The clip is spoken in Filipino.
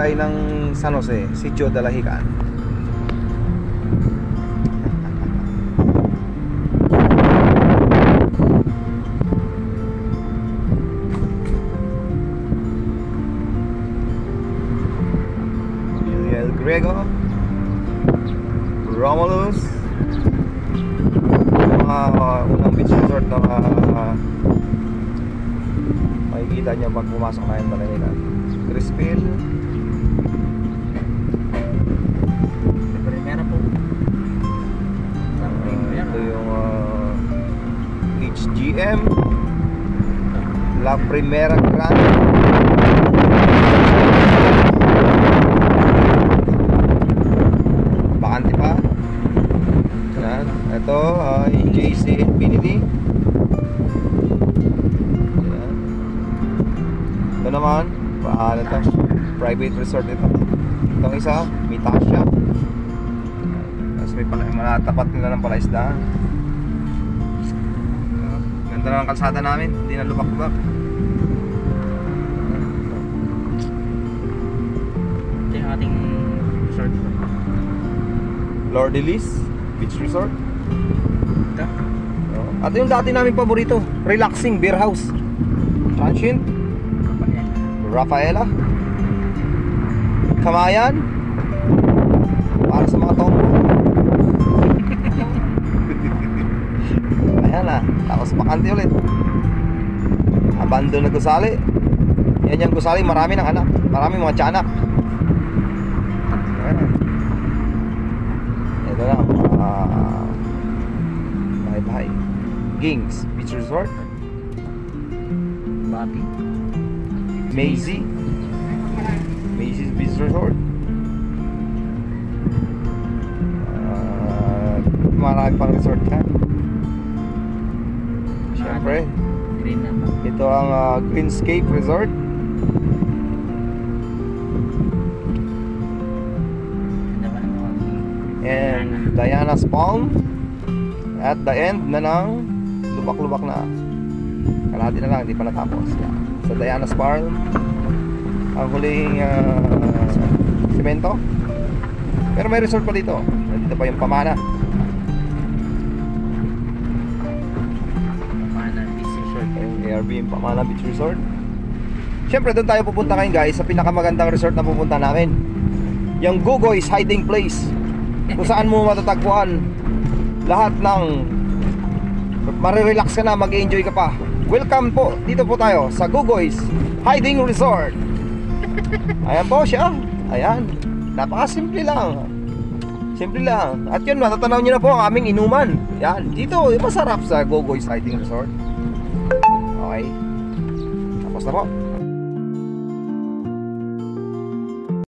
barangay ng San Jose, Sitio Dalahican. El Grego, Romulus, unang beach resort na makikita nyo pag pumasok na yung Dalahican. Crispin, Primera po. ito yung HGM, La Primera Grande. Bakante pa. Yan. Ito JC Infinity. Yan. Ito naman ano to? Private resort ito. Itong isa Mitasha. Tapos may malatapat nila ng palaisdaan. Ganda na ng kalsada namin, hindi na lubak-lubak. Ito yung ating resort. Lordelis Beach Resort. Ito. At yung dati namin paborito, relaxing beer house. Transient Rafaela, Kamayan, para sa mga tombo. Ayan na, tapos bakante ulit. Abandon na gusali. Yan yung gusali, marami ng anak, marami mga tiyanak. Ito na, bahay-bahay. Gings Beach Resort, Babi. Macy's Beach Resort. Marami pang resort ka. Siyempre, Green na. ito ang Greenscape Resort. And Diana's Palm. At the end na ng lubak-lubak na. Kalahati na lang, hindi pa natapos. Yan. Sa Diana's Palm, ang huling semento. Pero may resort pa dito. Dito pa yung Pamana. Pamana Beach Resort. Yung Airbnb Pamana Beach Resort. Siyempre doon tayo pupunta ngayon guys, sa pinakamagandang resort na pupunta namin, yung Gugoy's Hiding Place, kung saan mo matatagpuan lahat ng marirelax ka na, mag-enjoy ka pa. Welcome po, dito po tayo sa Gugoy's Hiding Resort. Ayan po siya. Ayan, napakasimple lang. Simple lang. At yun, matatanaw nyo na po ang aming inuman. Yan, dito, masarap sa Gugoy's Hiding Resort. Okay, tapos na po.